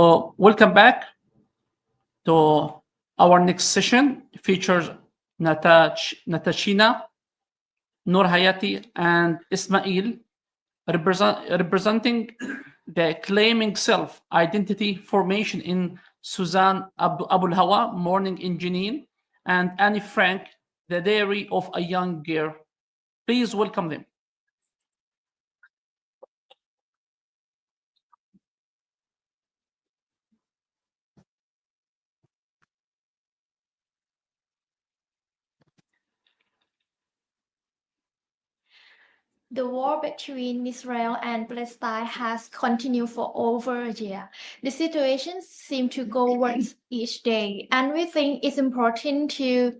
So welcome back to our next session. Features Nattachina, Nurhayatee, and Isma-il representing the claiming self identity formation in Suzanne Abdulhawa, Morning in Jenin, and Annie Frank, The Diary of a Young Girl. Please welcome them. The war between Israel and Palestine has continued for over a year. The situation seems to go worse each day, and we think it's important to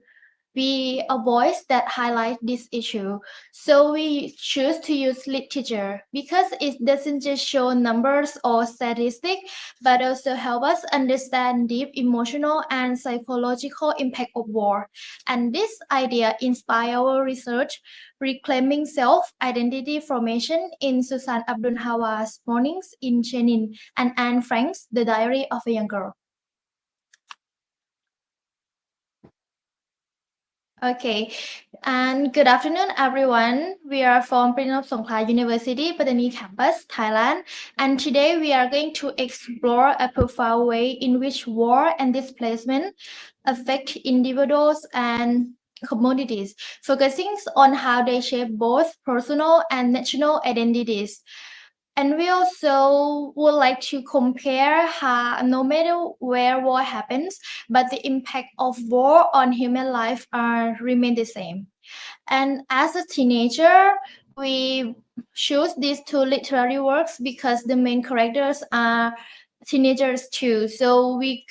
be a voice that highlights this issue. So we choose to use literature because it doesn't just show numbers or statistics, but also help us understand deep emotional and psychological impact of war. And this idea inspired our research, reclaiming self-identity formation in Susan Abdulhawa's Mornings in Jenin and Anne Frank's The Diary of a Young Girl. Okay, and good afternoon, everyone. We are from Prince Songkhla University, Pattani campus, Thailand, and today we are going to explore a profound way in which war and displacement affect individuals and communities, focusing on how they shape both personal and national identities. And we also would like to compare how no matter where war happens, but the impact of war on human life remain the same. And as a teenager, we choose these two literary works because the main characters are teenagers too. So we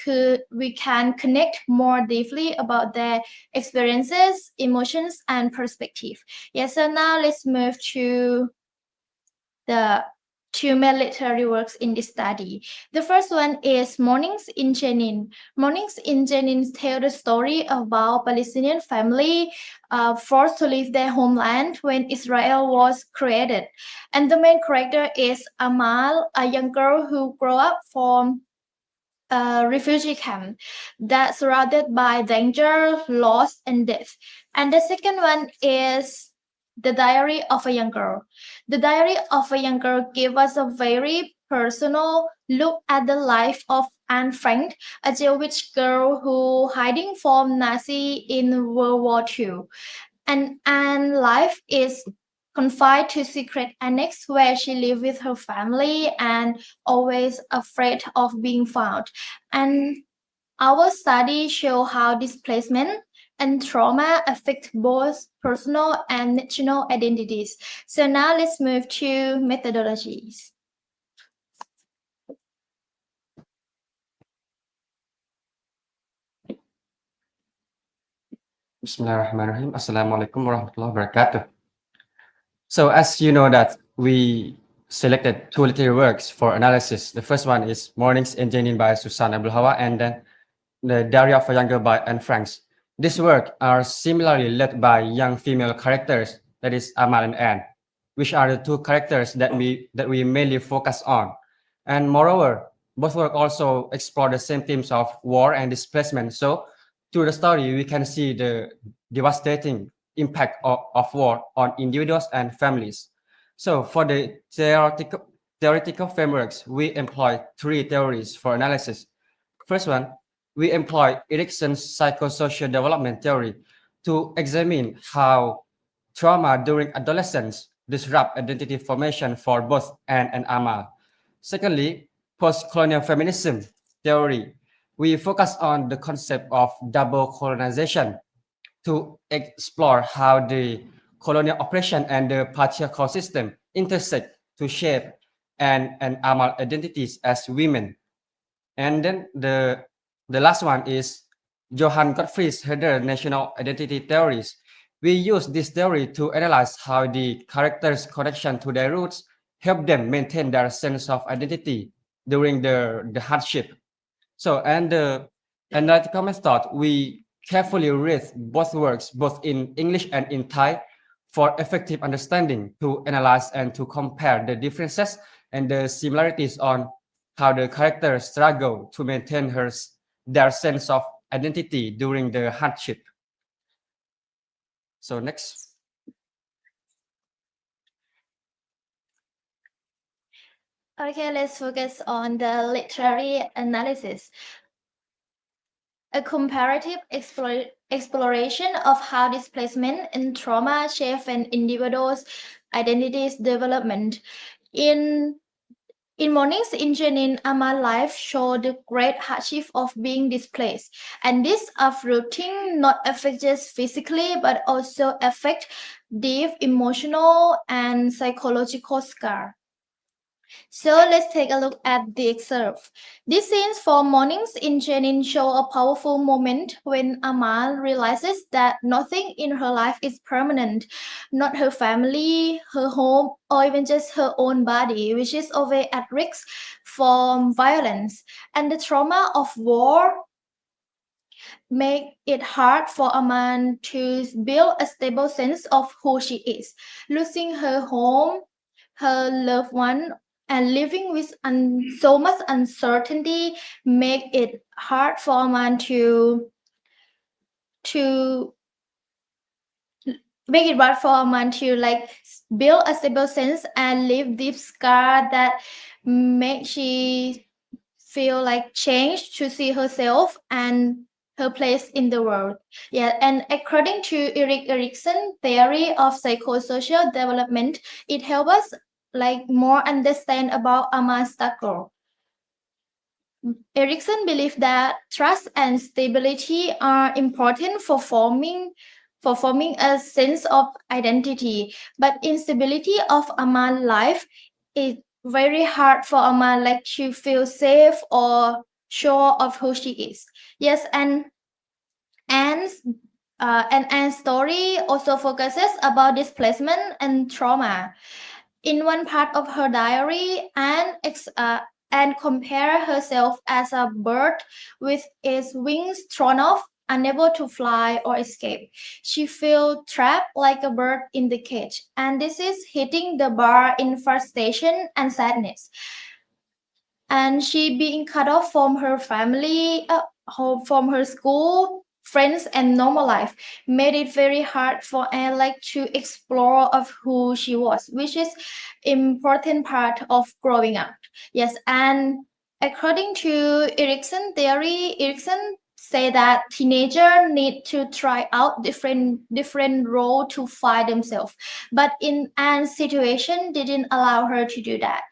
can connect more deeply about their experiences, emotions, and perspective. Yes, so now let's move to the two main literary works in this study. The first one is Mornings in Jenin. Mornings in Jenin tell the story about Palestinian family forced to leave their homeland when Israel was created. And the main character is Amal, a young girl who grew up from a refugee camp that's surrounded by danger, loss, and death. And the second one is The Diary of a Young Girl. The Diary of a Young Girl gave us a very personal look at the life of Anne Frank, a Jewish girl who hiding from Nazi in World War II. And Anne's life is confined to secret annex where she lived with her family and always afraid of being found. And our study show how displacement and trauma affect both personal and national identities. So now let's move to methodologies. Bismillahirrahmanirrahim. Assalamualaikum warahmatullahi wabarakatuh. So as you know that we selected two literary works for analysis. The first one is Mornings in Jenin by Susan Abdulhawa and then The Diary of a Young Girl by Anne Frank. These works are similarly led by young female characters, that is Amal and Anne, which are the two characters that we mainly focus on. And moreover, both works also explore the same themes of war and displacement. So through the story, we can see the devastating impact of war on individuals and families. So for the theoretical frameworks, we employ three theories for analysis. First one, we employ Erickson's psychosocial development theory to examine how trauma during adolescence disrupt identity formation for both Anne and Amal. Secondly, post-colonial feminism theory. We focus on the concept of double colonization to explore how the colonial oppression and the patriarchal system intersect to shape and Amal identities as women. And then the last one is Johann Gottfried Herder national identity theories. We use this theory to analyze how the characters' connection to their roots help them maintain their sense of identity during the hardship. So, and the analytical method, we carefully read both works, both in English and in Thai, for effective understanding, to analyze and to compare the differences and the similarities on how the characters struggle to maintain their sense of identity during the hardship. So next. Okay, let's focus on the literary analysis. A comparative exploration of how displacement and trauma shape an individual's identity's development. In Mornings in Jenin, Amal's life showed the great hardship of being displaced, and this uprooting not affect just physically but also affect deep emotional and psychological scar. So let's take a look at the excerpt. These scenes from Mornings in Jenin show a powerful moment when Amal realizes that nothing in her life is permanent, not her family, her home, or even just her own body, which is always at risk from violence. And the trauma of war make it hard for Amal to build a stable sense of who she is. Losing her home, her loved one, and living with so much uncertainty make it hard for a man to make it hard for a man to like build a stable sense and leave deep scar that make she feel like change to see herself and her place in the world. Yeah, and according to Erik Erikson's theory of psychosocial development, it helps us like more understand about Amal's struggle. Erikson believed that trust and stability are important for forming a sense of identity, but instability of Amal's life is very hard for Amal like to feel safe or sure of who she is. Yes, and Anne's Anne's story also focuses about displacement and trauma. In one part of her diary, Anne compared herself as a bird with its wings thrown off, unable to fly or escape. She feels trapped like a bird in the cage, and this is hitting the bar in frustration and sadness. And she being cut off from her family, from her school, friends, and normal life made it very hard for Anne like to explore of who she was, which is important part of growing up. Yes, and according to Erikson theory, Erikson say that teenagers need to try out different role to find themselves, but in Anne's situation didn't allow her to do that.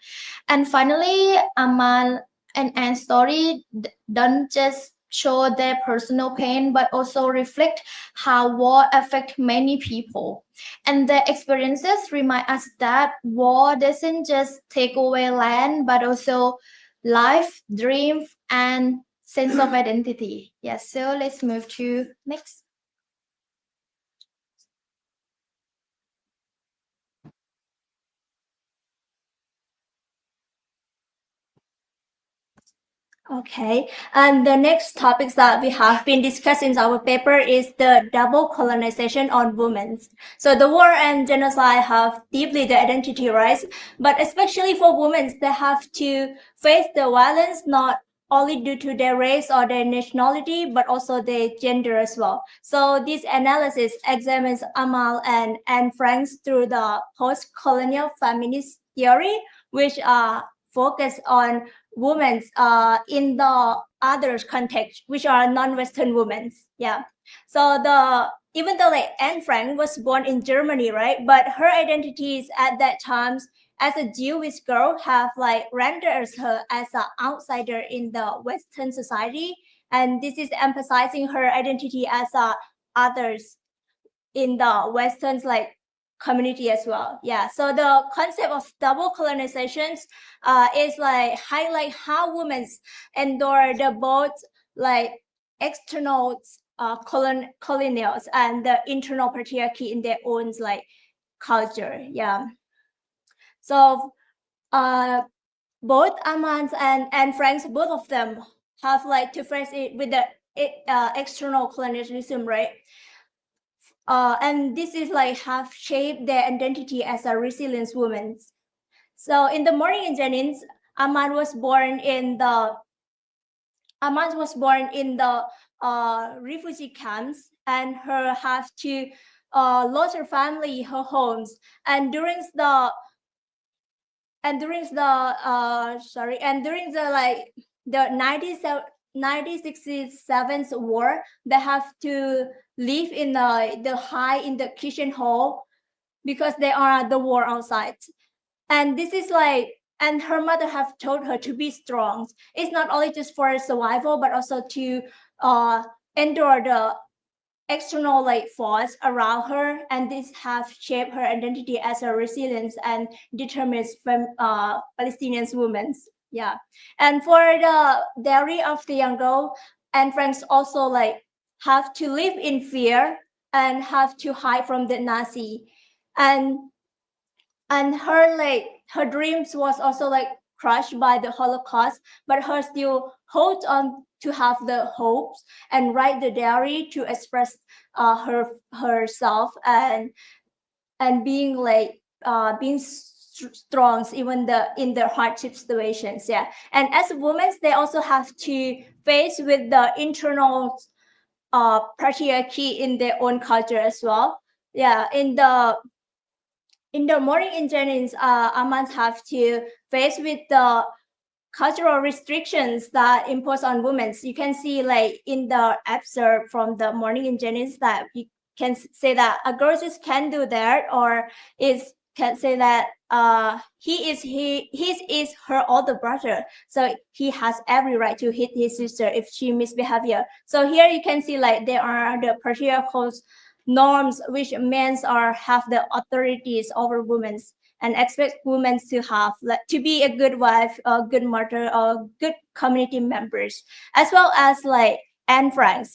And finally, Amal and Anne's story don't just show their personal pain, but also reflect how war affect many people. And their experiences remind us that war doesn't just take away land, but also life, dreams, and sense of identity. Yes, so let's move to next. Okay, and the next topics that we have been discussing in our paper is the double colonization on women. So the war and genocide have deeply the identity, right? But especially for women, they have to face the violence not only due to their race or their nationality, but also their gender as well. So this analysis examines Amal and Anne Frank's through the post-colonial feminist theory, which are focused on women in the other context, which are non-Western women. Yeah. So even though like Anne Frank was born in Germany, right? But her identities at that time as a Jewish girl have like rendered her as an outsider in the Western society. And this is emphasizing her identity as others in the Western like community as well. Yeah. So the concept of double colonizations is like highlight how women endure the both like external colonials and the internal patriarchy in their own like culture. Yeah. So both Amans and Franks, both of them have like to face it with the external colonialism, right? And this is like have shaped their identity as a resilient woman. So in the morning in Jenin, Aman was born in the refugee camps, and her have to lost her family, her homes, and during the like the 1967 war, they have to live in the high in the kitchen hall because they are the war outside. And this is like, and her mother have told her to be strong. It's not only just for survival, but also to endure the external like force around her, and this have shaped her identity as a resilient and determined Palestinian woman. Yeah, and for the diary of the young girl, Anne Frank also like have to live in fear and have to hide from the Nazi, and her dreams was also like crushed by the Holocaust, but her still holds on to have the hopes and write the diary to express herself and being like being strong even in the hardship situations. Yeah, and as women, they also have to face with the internal patriarchy in their own culture as well. Yeah, in the morning in Jenin, Amans have to face with the cultural restrictions that impose on women. You can see like in the excerpt from the morning in Jenin that you can say that a girl just can do that, or can say that he is her older brother, so he has every right to hit his sister if she misbehavior. So here you can see like there are the patriarchal norms which men have the authorities over women and expect women to have like, to be a good wife, a good mother, or good community members, as well as like Anne Frank.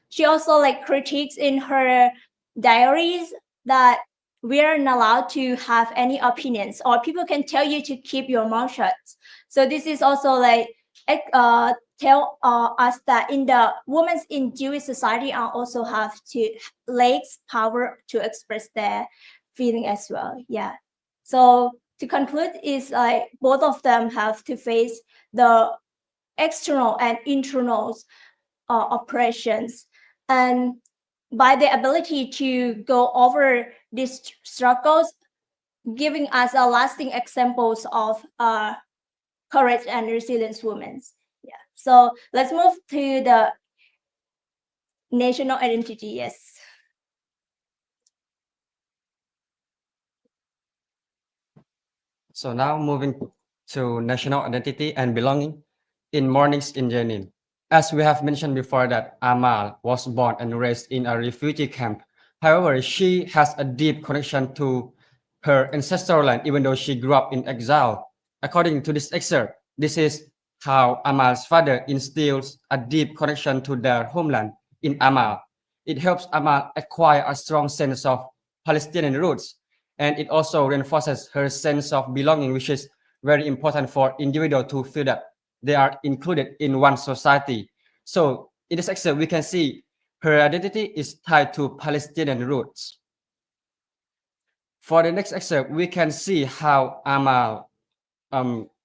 She also like critiques in her diaries that we are not allowed to have any opinions, or people can tell you to keep your mouth shut. So this is also like tell us that in the women in Jewish society are also have to lacks power to express their feeling as well. Yeah. So to conclude is like both of them have to face the external and internal oppressions, and by the ability to go over these struggles, giving us a lasting examples of courage and resilience women. Yeah. So let's move to the national identity. Yes. So now moving to national identity and belonging in mornings in Jenin. As we have mentioned before that Amal was born and raised in a refugee camp. However, she has a deep connection to her ancestral land, even though she grew up in exile. According to this excerpt, this is how Amal's father instills a deep connection to their homeland in Amal. It helps Amal acquire a strong sense of Palestinian roots, and it also reinforces her sense of belonging, which is very important for individual to feel that they are included in one society. So in this excerpt, we can see her identity is tied to Palestinian roots. For the next excerpt, we can see how Amal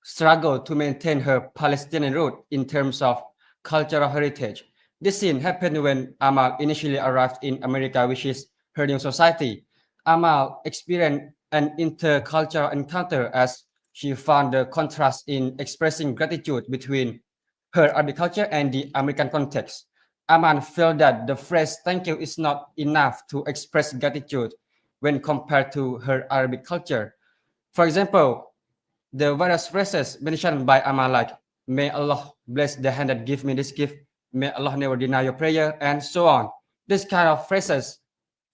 struggled to maintain her Palestinian root in terms of cultural heritage. This scene happened when Amal initially arrived in America, which is her new society. Amal experienced an intercultural encounter as she found the contrast in expressing gratitude between her Arabic culture and the American context. Amal felt that the phrase "thank you" is not enough to express gratitude when compared to her Arabic culture. For example, the various phrases mentioned by Amal, like "May Allah bless the hand that give me this gift," "May Allah never deny your prayer," and so on. This kind of phrases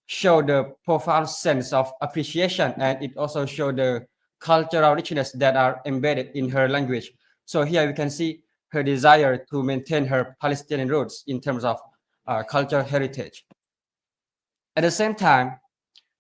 show the profound sense of appreciation, and it also show the cultural richness that are embedded in her language. So here we can see her desire to maintain her Palestinian roots in terms of cultural heritage. At the same time,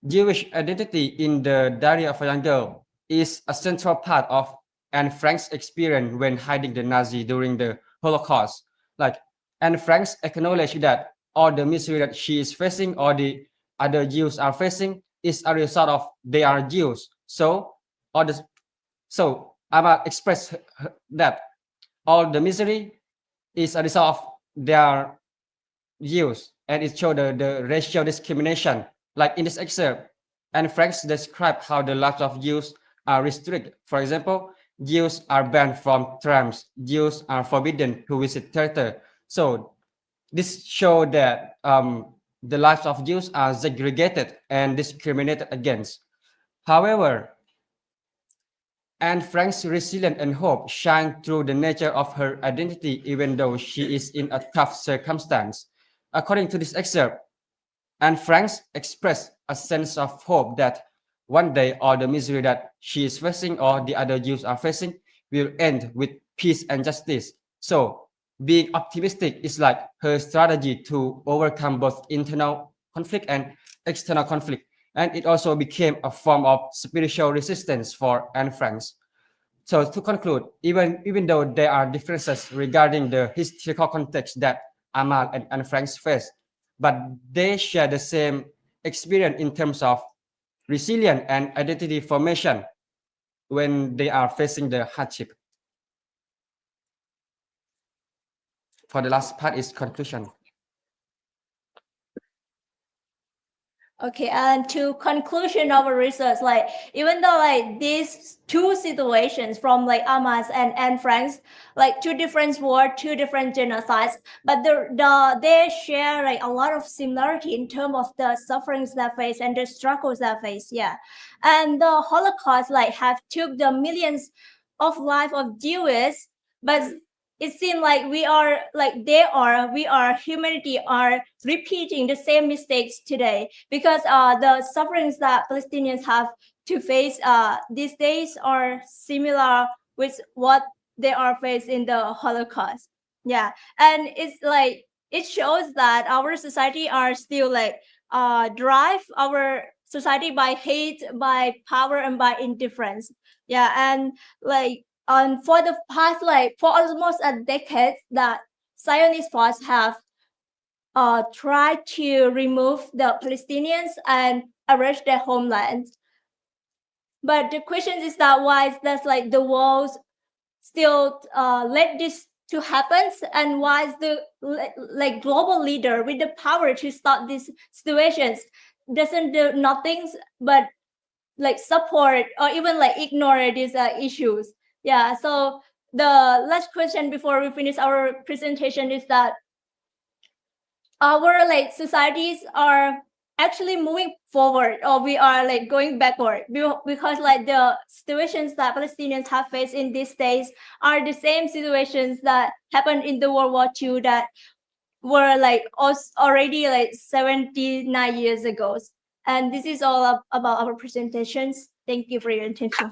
Jewish identity in the Diary of a Young Girl is a central part of Anne Frank's experience when hiding the Nazi during the Holocaust. Like Anne Frank acknowledged that all the misery that she is facing or the other Jews are facing is a result of they are Jews. So all the so Amal expressed that all the misery is a result of their use, and it showed the racial discrimination. Like in this excerpt, and Franks described how the lives of Jews are restricted. For example, Jews are banned from trams. Jews are forbidden to visit theater. So this showed that the lives of Jews are segregated and discriminated against. However, Anne Frank's resilience and hope shine through the nature of her identity, even though she is in a tough circumstance. According to this excerpt, Anne Franks expressed a sense of hope that one day all the misery that she is facing or the other Jews are facing will end with peace and justice. So, being optimistic is like her strategy to overcome both internal conflict and external conflict. And it also became a form of spiritual resistance for Anne Franks. So to conclude, even though there are differences regarding the historical context that Amal and Anne Franks face, but they share the same experience in terms of resilience and identity formation when they are facing the hardship. For the last part is conclusion. Okay, and to conclusion of our research, like even though like these two situations from like Amas and Anne Frank's, like two different wars, two different genocides, but they share like a lot of similarity in terms of the sufferings they face and the struggles they face. Yeah, and the Holocaust like have took the millions of lives of Jews, but it seems like we are humanity are repeating the same mistakes today, because the sufferings that Palestinians have to face these days are similar with what they are faced in the Holocaust. Yeah, and it's like it shows that our society are still like drive our society by hate, by power, and by indifference. Yeah, and like for the past for almost a decade, that Zionist force have tried to remove the Palestinians and arrest their homeland. But the question is that why is that like the world still let this to happen, and why is the like global leader with the power to stop these situations doesn't do nothing but like support or even like ignore these issues. Yeah, so the last question before we finish our presentation is that our like societies are actually moving forward, or we are like going backward, because like the situations that Palestinians have faced in these days are the same situations that happened in the World War II, that were like already like 79 years ago. And this is all about our presentations. Thank you for your attention.